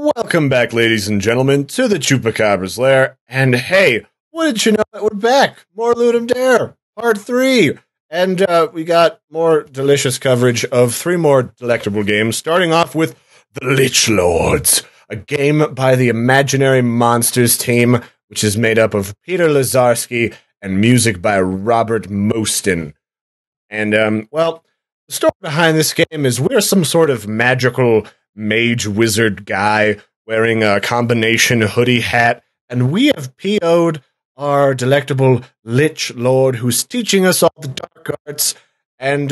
Welcome back, ladies and gentlemen, to the Chupacabra's Lair. And hey, what did you know that we're back? More Ludum Dare, Part 3. And we got more delicious coverage of 3 more delectable games, starting off with The Lich Lords, a game by the Imaginary Monsters team, which is made up of Peter Lazarski and music by Robert Mostin. And, well, the story behind this game is we're some sort of magical mage wizard guy wearing a combination hoodie hat, and we have PO'd our delectable Lich Lord who's teaching us all the dark arts. And,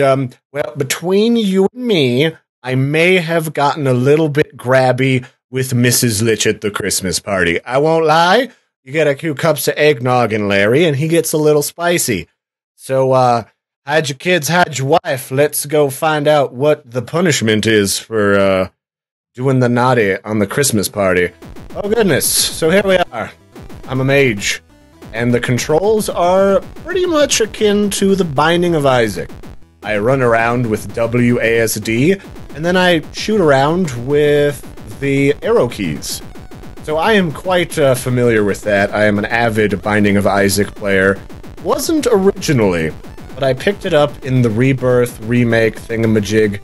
well, between you and me, I may have gotten a little bit grabby with Mrs. Lich at the Christmas party. I won't lie. You get a few cups of eggnog in Larry, and he gets a little spicy. So, hide your kids, hide your wife. Let's go find out what the punishment is for, doing the naughty on the Christmas party. Oh, goodness. So here we are. I'm a mage. And the controls are pretty much akin to the Binding of Isaac. I run around with WASD, and then I shoot around with the arrow keys. So I am quite familiar with that. I am an avid Binding of Isaac player. Wasn't originally, but I picked it up in the Rebirth remake thingamajig,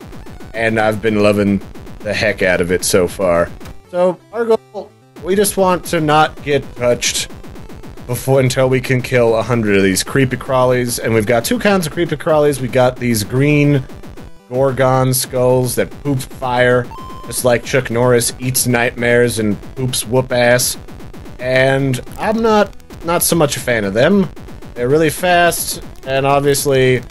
and I've been loving the heck out of it so far. So our goal, we just want to not get touched until we can kill 100 of these creepy crawlies. And we've got 2 kinds of creepy crawlies. We got these green Gorgon skulls that poop fire, just like Chuck Norris eats nightmares and poops whoop ass. And I'm not so much a fan of them. They're really fast, and obviously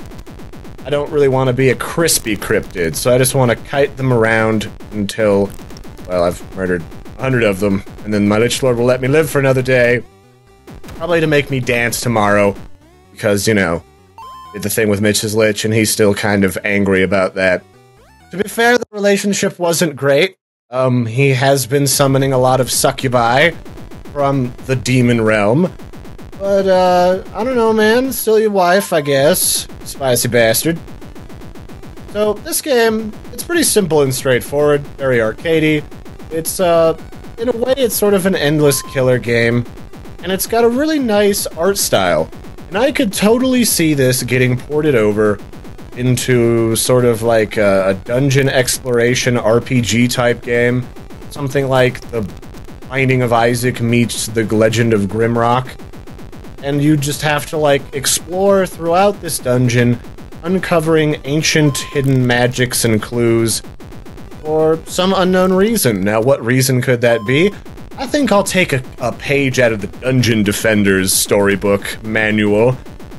I don't really want to be a crispy cryptid, so I just want to kite them around until, well, I've murdered 100 of them, and then my Lich Lord will let me live for another day. Probably to make me dance tomorrow, because, you know, did the thing with Mitch's Lich, and he's still kind of angry about that. To be fair, the relationship wasn't great. He has been summoning a lot of succubi from the demon realm. But, I don't know, man. Still your wife, I guess. Spicy bastard. So, this game, it's pretty simple and straightforward. Very arcadey. It's, in a way, it's sort of an endless killer game. And it's got a really nice art style. And I could totally see this getting ported over into sort of like a dungeon exploration RPG type game. Something like the Binding of Isaac meets the Legend of Grimrock. And you just have to, like, explore throughout this dungeon, uncovering ancient hidden magics and clues for some unknown reason. Now, what reason could that be? I think I'll take a page out of the Dungeon Defender's storybook manual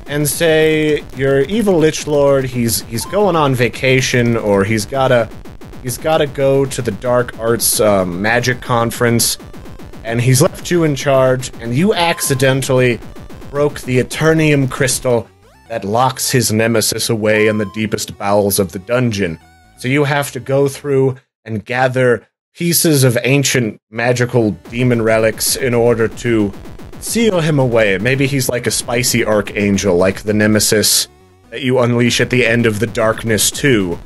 and say, your evil Lich Lord, he's going on vacation, or he's gotta go to the Dark Arts Magic Conference, and he's left you in charge, and you accidentally broke the Eternium crystal that locks his nemesis away in the deepest bowels of the dungeon. So you have to go through and gather pieces of ancient magical demon relics in order to seal him away. Maybe he's like a spicy archangel, like the nemesis that you unleash at the end of The Darkness 2.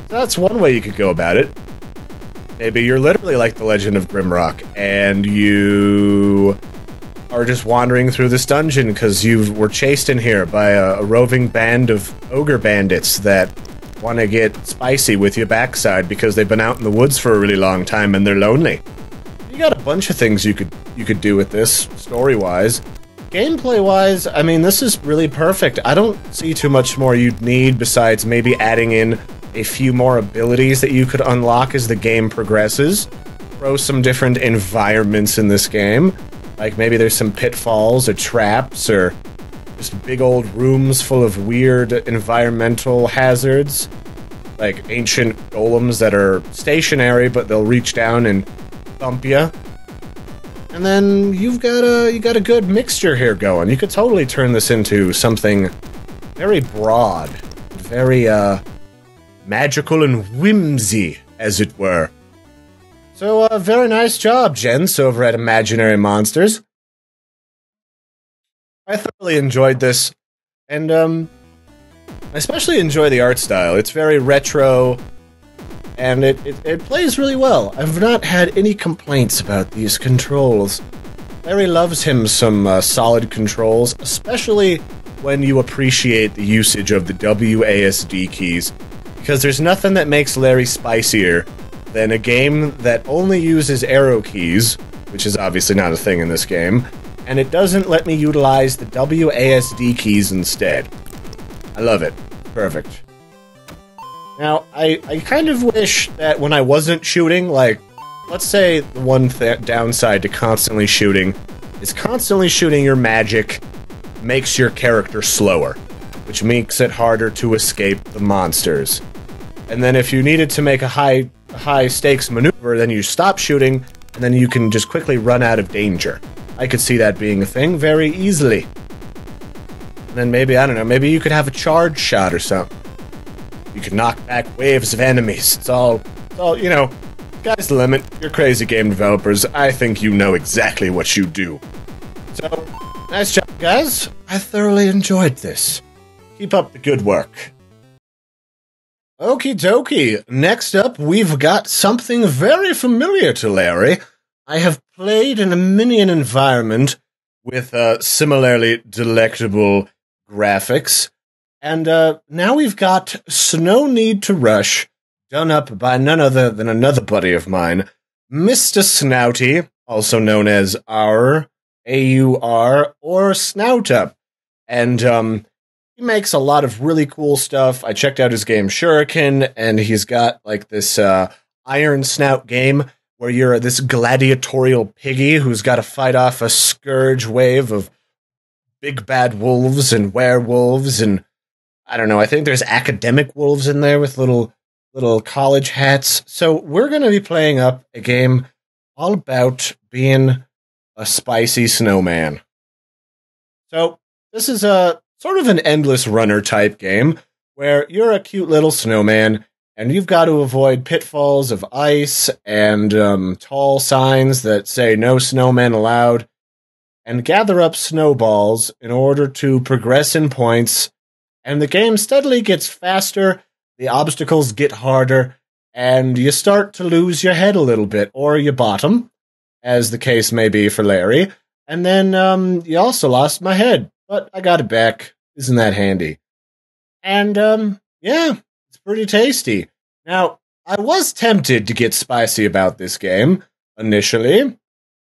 That's one way you could go about it. Maybe you're literally like the Legend of Grimrock, and you are just wandering through this dungeon because you were chased in here by a roving band of ogre bandits that want to get spicy with your backside because they've been out in the woods for a really long time and they're lonely. You got a bunch of things you could do with this, story-wise. Gameplay-wise, I mean, this is really perfect. I don't see too much more you'd need besides maybe adding in a few more abilities that you could unlock as the game progresses. Throw some different environments in this game. Like, maybe there's some pitfalls or traps or just big old rooms full of weird environmental hazards. Like ancient golems that are stationary, but they'll reach down and thump you. And then you got a good mixture here going. You could totally turn this into something very broad, very, magical and whimsy, as it were. So, very nice job, gents, over at Imaginary Monsters. I thoroughly enjoyed this, and, I especially enjoy the art style. It's very retro, and it plays really well. I've not had any complaints about these controls. Larry loves him some solid controls, especially when you appreciate the usage of the WASD keys, because there's nothing that makes Larry spicier than a game that only uses arrow keys, which is obviously not a thing in this game, and it doesn't let me utilize the WASD keys instead. I love it. Perfect. Now, I kind of wish that when I wasn't shooting, like, let's say the one downside to constantly shooting is constantly shooting your magic makes your character slower, which makes it harder to escape the monsters. And then if you needed to make a high stakes maneuver, then you stop shooting, and then you can just quickly run out of danger. I could see that being a thing very easily. And then maybe, I don't know, maybe you could have a charge shot or something. You can knock back waves of enemies. It's all, you know, sky's the limit. You're crazy game developers. I think you know exactly what you do. So, nice job, guys. I thoroughly enjoyed this. Keep up the good work. Okie dokie. Next up, we've got something very familiar to Larry. I have played in a Minion environment with similarly delectable graphics. And now we've got Snow Need to Rush, done up by none other than another buddy of mine, Mr. Snouty, also known as AUR, A-U-R, or Snoutup. And he makes a lot of really cool stuff. I checked out his game Shuriken, and he's got like this Iron Snout game where you're this gladiatorial piggy who's got to fight off a scourge wave of big bad wolves and werewolves, and I don't know, I think there's academic wolves in there with little college hats. So we're going to be playing up a game all about being a spicy snowman. So this is a sort of an endless runner type game where you're a cute little snowman and you've got to avoid pitfalls of ice and tall signs that say no snowmen allowed, and gather up snowballs in order to progress in points. And the game steadily gets faster, the obstacles get harder, and you start to lose your head a little bit, or your bottom, as the case may be for Larry. And then you also lost my head, but I got it back. Isn't that handy? And yeah, it's pretty tasty. Now, I was tempted to get spicy about this game, initially,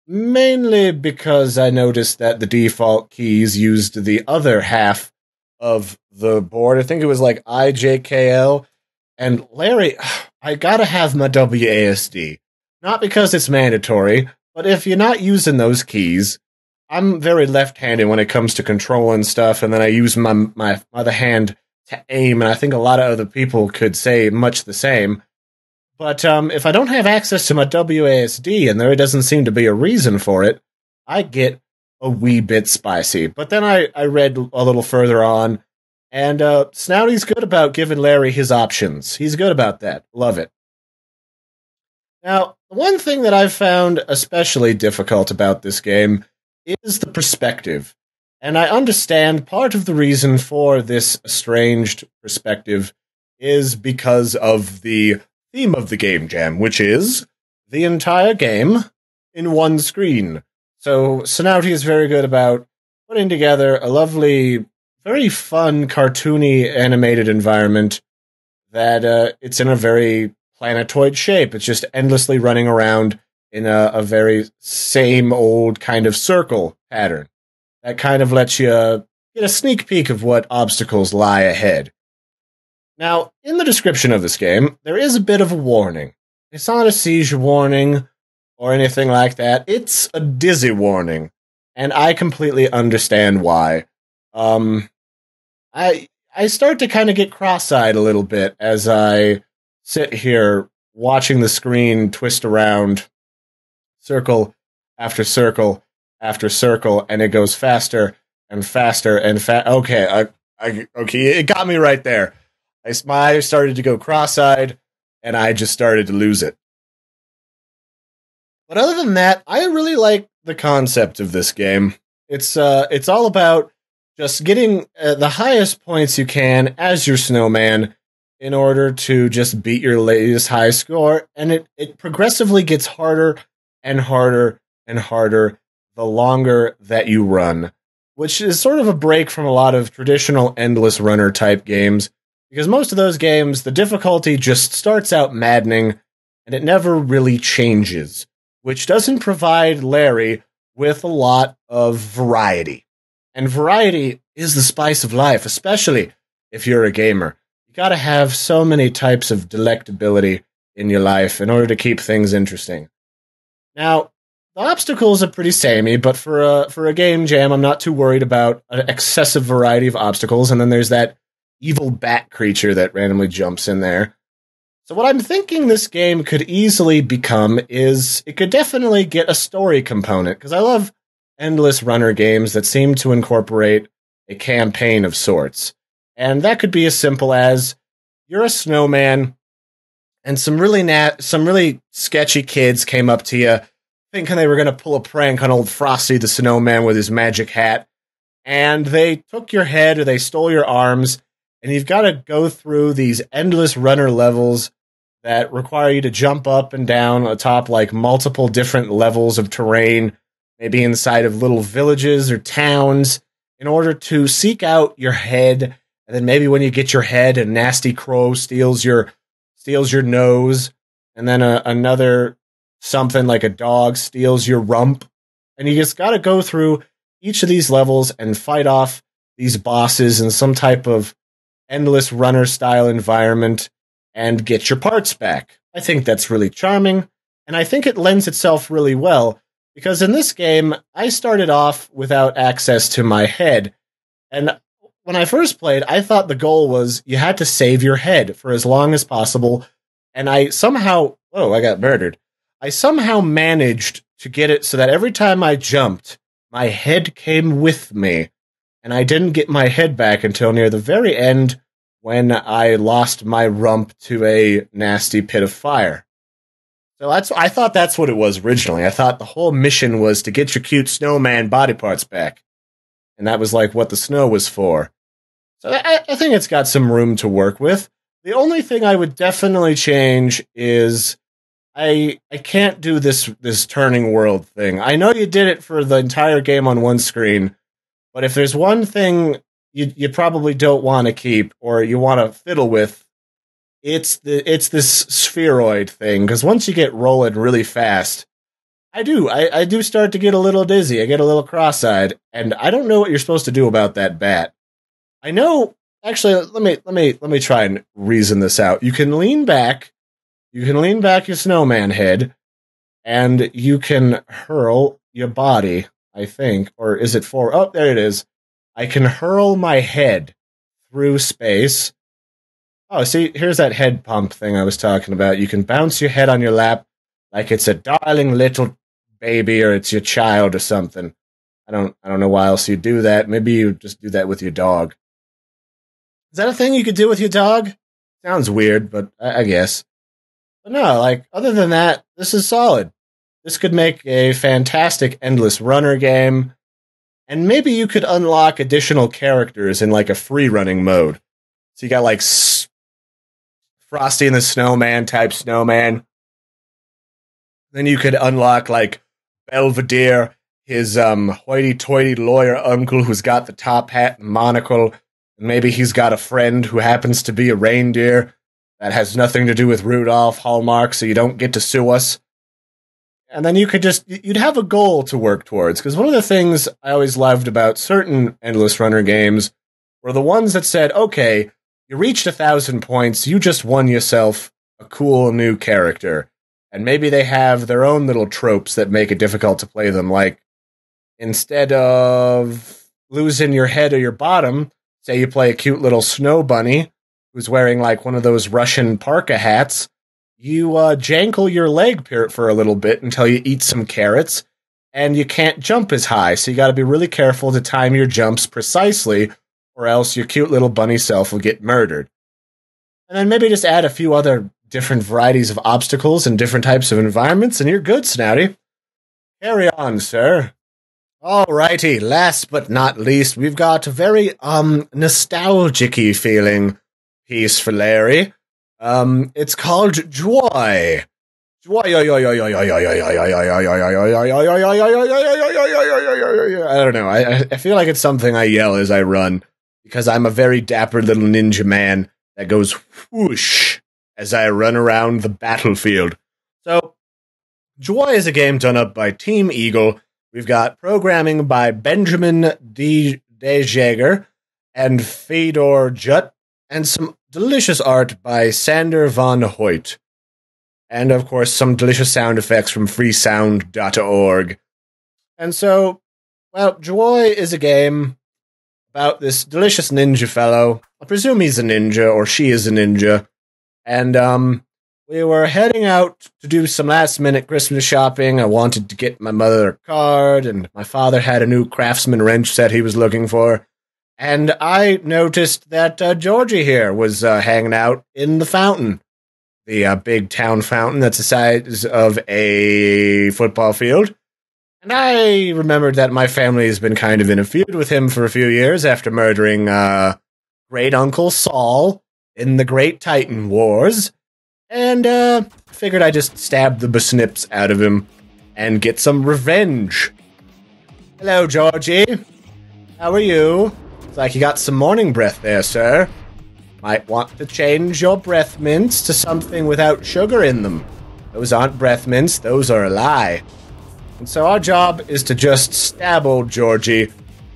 mainly because I noticed that the default keys used the other half of the board. I think it was like IJKL. And Larry, I gotta have my WASD. Not because it's mandatory, but if you're not using those keys, I'm very left-handed when it comes to controlling stuff, and then I use my other hand to aim, and I think a lot of other people could say much the same. But if I don't have access to my WASD, and there doesn't seem to be a reason for it, I get a wee bit spicy. But then I read a little further on, and Snouty's good about giving Larry his options. He's good about that. Love it. Now, one thing that I've found especially difficult about this game is the perspective. And I understand part of the reason for this estranged perspective is because of the theme of the game jam, which is the entire game in one screen. So Snouty is very good about putting together a lovely, very fun, cartoony animated environment that it's in a very planetoid shape. It's just endlessly running around in a very same old kind of circle pattern. That kind of lets you get a sneak peek of what obstacles lie ahead. Now, in the description of this game, there is a bit of a warning. It's not a seizure warning or anything like that. It's a dizzy warning, and I completely understand why. I start to kind of get cross-eyed a little bit as I sit here watching the screen twist around circle after circle after circle, and it goes faster and faster and okay, it got me right there. My eyes started to go cross-eyed, and I just started to lose it. But other than that, I really like the concept of this game. It's all about just getting the highest points you can as your snowman in order to just beat your latest high score, and it progressively gets harder and harder and harder the longer that you run, which is sort of a break from a lot of traditional endless runner type games, because most of those games, the difficulty just starts out maddening, and it never really changes, which doesn't provide Larry with a lot of variety. And variety is the spice of life, especially if you're a gamer. You gotta have so many types of delectability in your life in order to keep things interesting. Now, the obstacles are pretty samey, but for a game jam, I'm not too worried about an excessive variety of obstacles, and then there's that evil bat creature that randomly jumps in there. So what I'm thinking this game could easily become is it could definitely get a story component, because I love endless runner games that seem to incorporate a campaign of sorts. And that could be as simple as you're a snowman, and some really sketchy kids came up to you, thinking they were going to pull a prank on old Frosty the Snowman with his magic hat, and they took your head or they stole your arms, and you've got to go through these endless runner levels that require you to jump up and down atop like multiple different levels of terrain, maybe inside of little villages or towns, in order to seek out your head. And then maybe when you get your head, a nasty crow steals your nose, and then another something like a dog steals your rump. And you just got to go through each of these levels and fight off these bosses in some type of endless runner style environment and get your parts back. I think that's really charming, and I think it lends itself really well, because in this game, I started off without access to my head. And when I first played, I thought the goal was you had to save your head for as long as possible. And I got murdered. I somehow managed to get it so that every time I jumped, my head came with me. And I didn't get my head back until near the very end, when I lost my rump to a nasty pit of fire. So I thought that's what it was originally. I thought the whole mission was to get your cute snowman body parts back. And that was like what the snow was for. So I think it's got some room to work with. The only thing I would definitely change is I can't do this turning world thing. I know you did it for the entire game on one screen, but if there's one thing you probably don't want to keep or you want to fiddle with, it's this spheroid thing. Because once you get rolling really fast, I do start to get a little dizzy. I get a little cross-eyed, and I don't know what you're supposed to do about that bat. I know. Actually, let me try and reason this out. You can lean back your snowman head, and you can hurl your body, I think, or is it forward? Oh, there it is. I can hurl my head through space. Oh, see, here's that head pump thing I was talking about. You can bounce your head on your lap like it's a darling little baby or it's your child or something. I don't know why else you do that. Maybe you just do that with your dog. Is that a thing you could do with your dog? Sounds weird, but I guess. But no, like, other than that, this is solid. This could make a fantastic endless runner game. And maybe you could unlock additional characters in like a free running mode. So you got like Frosty and the Snowman type snowman. Then you could unlock like Belvedere, his hoity-toity lawyer uncle who's got the top hat and monocle. And maybe he's got a friend who happens to be a reindeer that has nothing to do with Rudolph Hallmark, so you don't get to sue us. And then you'd have a goal to work towards. Because one of the things I always loved about certain Endless Runner games were the ones that said, okay, you reached 1,000 points, you just won yourself a cool new character. And maybe they have their own little tropes that make it difficult to play them. Like, instead of losing your head or your bottom, say you play a cute little snow bunny who's wearing like one of those Russian parka hats, you jankle your leg for a little bit until you eat some carrots, and you can't jump as high, so you got to be really careful to time your jumps precisely, or else your cute little bunny self will get murdered. And then maybe just add a few other different varieties of obstacles and different types of environments, and you're good, Snouty. Carry on, sir. Alrighty, last but not least, we've got a very nostalgic-y feeling piece for Larry. It's called Joy. Joy. I don't know. I feel like it's something I yell as I run because I'm a very dapper little ninja man that goes whoosh as I run around the battlefield. So, Joy is a game done up by Team Eagle. We've got programming by Benjamin D. Jaeger and Fedor Jutt, and some delicious art by Sander van Hoyt. And, of course, some delicious sound effects from freesound.org. And so, well, Joy is a game about this delicious ninja fellow. I presume he's a ninja, or she is a ninja. And, we were heading out to do some last-minute Christmas shopping. I wanted to get my mother a card, and my father had a new Craftsman wrench set he was looking for. And I noticed that Georgie here was hanging out in the fountain. The big town fountain that's the size of a football field. And I remembered that my family has been kind of in a feud with him for a few years after murdering great-uncle Saul in the Great Titan Wars. And figured I'd just stab the besnips out of him and get some revenge. Hello, Georgie. How are you? It's like you got some morning breath there, sir. Might want to change your breath mints to something without sugar in them. Those aren't breath mints, those are a lie. And so our job is to just stab old Georgie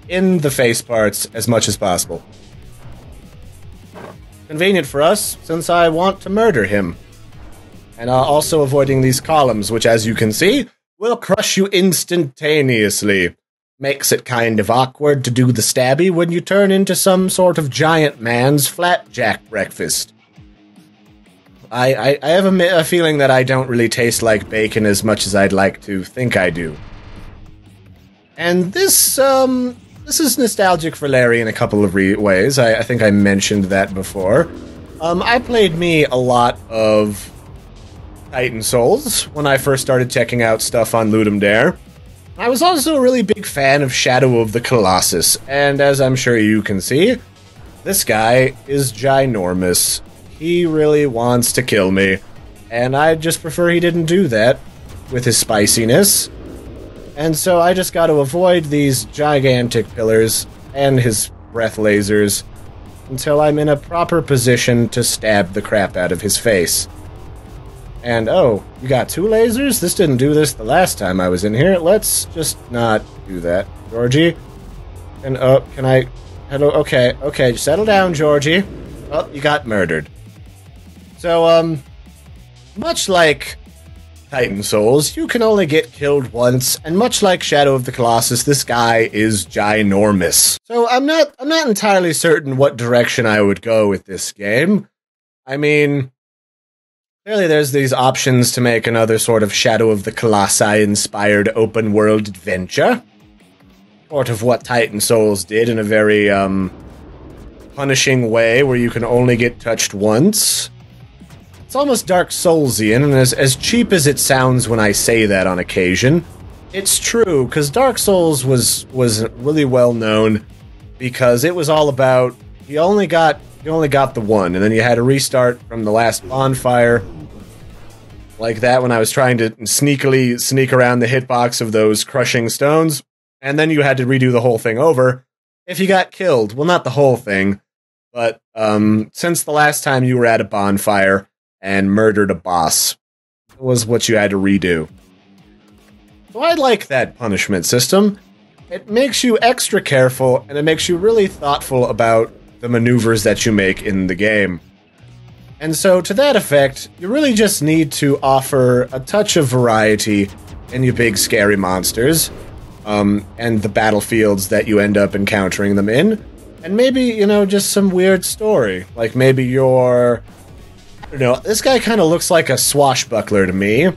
in the face parts as much as possible. Convenient for us, since I want to murder him. And also avoiding these columns, which, as you can see, will crush you instantaneously. Makes it kind of awkward to do the stabby when you turn into some sort of giant man's flapjack breakfast. I have a feeling that I don't really taste like bacon as much as I'd like to think I do. And this is nostalgic for Larry in a couple of ways. I think I mentioned that before. I played me a lot of Titan Souls when I first started checking out stuff on Ludum Dare. I was also a really big fan of Shadow of the Colossus, and as I'm sure you can see, this guy is ginormous. He really wants to kill me, and I just prefer he didn't do that with his spiciness. And so I just got to avoid these gigantic pillars and his breath lasers until I'm in a proper position to stab the crap out of his face. And, oh, you got two lasers? This didn't do this the last time I was in here. Let's just not do that, Georgie. And, can I... Hello? Okay, settle down, Georgie. Oh, you got murdered. So, much like Titan Souls, you can only get killed once, and much like Shadow of the Colossus, this guy is ginormous. So I'm not entirely certain what direction I would go with this game. I mean, clearly there's these options to make another sort of Shadow of the Colossi-inspired open-world adventure. Sort of what Titan Souls did in a very, punishing way where you can only get touched once. It's almost Dark Soulsian, and as cheap as it sounds when I say that on occasion, it's true, because Dark Souls was really well known because it was all about you only got the one, and then you had to restart from the last bonfire. Like that when I was trying to sneakily sneak around the hitbox of those crushing stones, and then you had to redo the whole thing over if you got killed. Well, not the whole thing, but since the last time you were at a bonfire and murdered a boss was what you had to redo. So I like that punishment system. It makes you extra careful, and it makes you really thoughtful about the maneuvers that you make in the game. And so, to that effect, you really just need to offer a touch of variety in your big scary monsters, and the battlefields that you end up encountering them in, and maybe, just some weird story. Like maybe you're... I don't know, this guy kind of looks like a swashbuckler to me.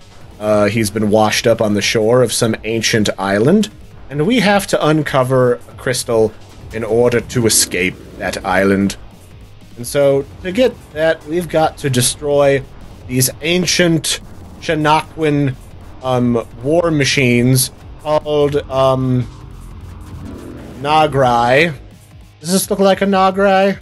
He's been washed up on the shore of some ancient island, and we have to uncover a crystal in order to escape that island. And so, to get that, we've got to destroy these ancient Shanaquan war machines called Nagrai. Does this look like a Nagrai?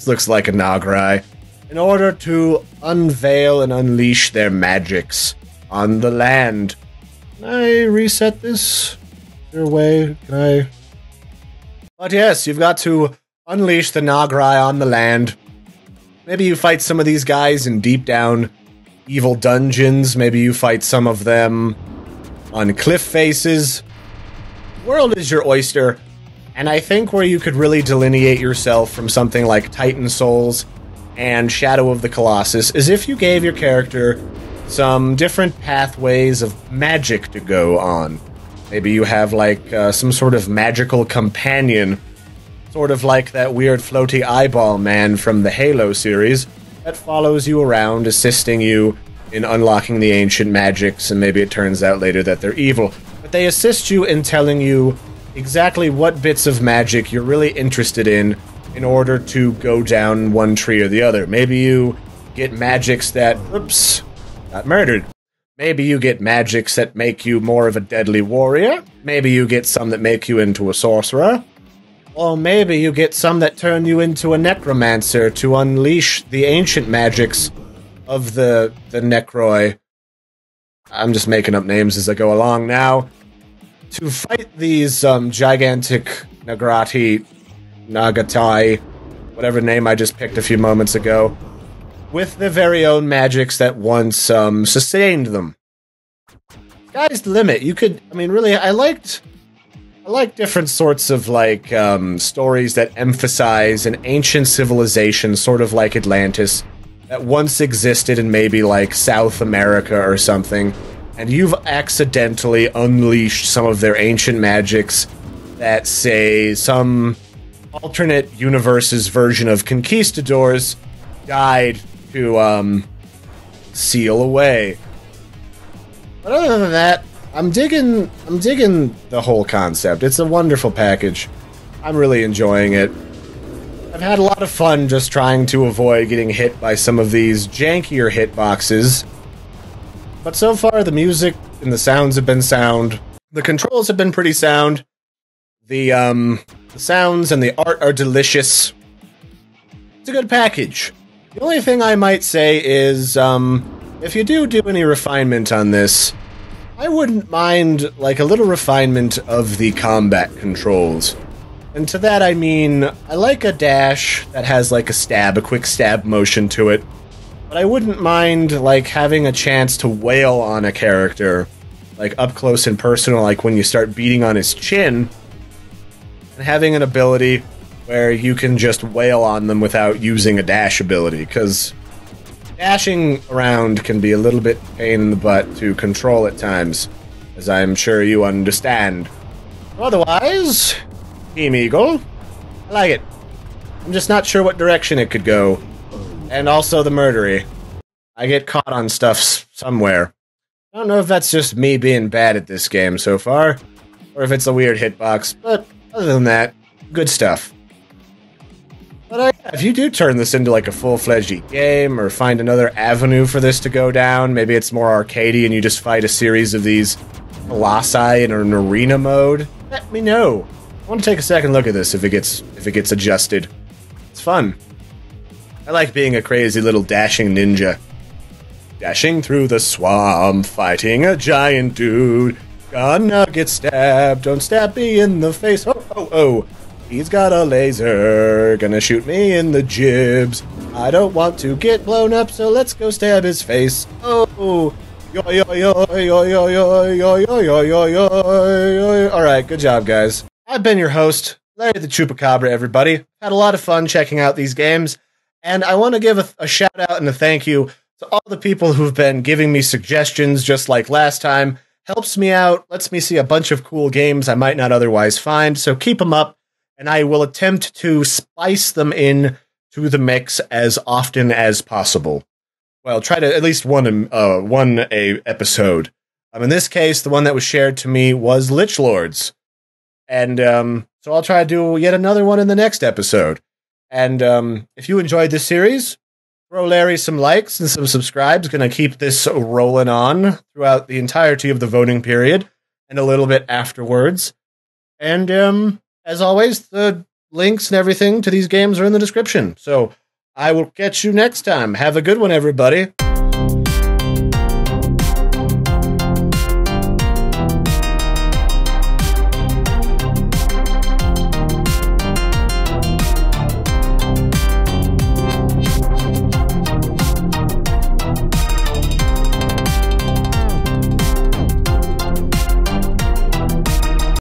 This looks like a Nagrai. In order to unveil and unleash their magics on the land. Can I reset this? Is there a way? Can I? But yes, you've got to unleash the Nagrai on the land. Maybe you fight some of these guys in deep down evil dungeons. Maybe you fight some of them on cliff faces. The world is your oyster, and I think where you could really delineate yourself from something like Titan Souls and Shadow of the Colossus is if you gave your character some different pathways of magic to go on. Maybe you have like some sort of magical companion, sort of like that weird floaty eyeball man from the Halo series that follows you around, assisting you in unlocking the ancient magics, and maybe it turns out later that they're evil. But they assist you in telling you exactly what bits of magic you're really interested in order to go down one tree or the other. Maybe you get magics that... Oops. Got murdered. Maybe you get magics that make you more of a deadly warrior. Maybe you get some that make you into a sorcerer. Or maybe you get some that turn you into a necromancer to unleash the ancient magics of the Necroi. I'm just making up names as I go along now. To fight these gigantic Nagatai, whatever name I just picked a few moments ago, with their very own magics that once sustained them. Sky's the limit. You could, I mean, really, I like different sorts of, like, stories that emphasize an ancient civilization, sort of like Atlantis, that once existed in maybe, like, South America or something, and you've accidentally unleashed some of their ancient magics that, say, some alternate universe's version of conquistadors died to, seal away. But other than that, I'm digging the whole concept. It's a wonderful package. I'm really enjoying it. I've had a lot of fun just trying to avoid getting hit by some of these jankier hitboxes. But so far, the music and the sounds have been sound. The controls have been pretty sound. The sounds and the art are delicious. It's a good package. The only thing I might say is, if you do any refinement on this, I wouldn't mind, like, a little refinement of the combat controls. And to that I mean, I like a dash that has, like, a quick stab motion to it. But I wouldn't mind, like, having a chance to wail on a character, like, up close and personal, like when you start beating on his chin, and having an ability where you can just wail on them without using a dash ability, because dashing around can be a little bit pain in the butt to control at times, as I'm sure you understand. Otherwise, Team Eagle, I like it. I'm just not sure what direction it could go. And also the murdery. I get caught on stuff somewhere. I don't know if that's just me being bad at this game so far, or if it's a weird hitbox, but other than that, good stuff. But if you do turn this into like a full-fledged game, or find another avenue for this to go down, maybe it's more arcadey and you just fight a series of these colossi in an arena mode, let me know. I want to take a second look at this if it gets adjusted. It's fun. I like being a crazy little dashing ninja. Dashing through the swamp, fighting a giant dude. Gonna get stabbed, don't stab me in the face. Oh, oh, oh. He's got a laser, gonna shoot me in the jibs. I don't want to get blown up, so let's go stab his face. Oh, yo yo yo yo yo yo yo yo yo yo yo. All right, good job, guys. I've been your host, Larry the Chupacabra. Everybody, had a lot of fun checking out these games, and I want to give a shout out and a thank you to all the people who've been giving me suggestions, just like last time. Helps me out, lets me see a bunch of cool games I might not otherwise find. So keep them up. And I will attempt to spice them in to the mix as often as possible. Well, try to at least one episode. In this case, the one that was shared to me was Lich Lords. And so I'll try to do yet another one in the next episode. And if you enjoyed this series, throw Larry some likes and some subscribes. Going to keep this rolling on throughout the entirety of the voting period and a little bit afterwards. And as always, the links and everything to these games are in the description. So I will catch you next time. Have a good one, everybody.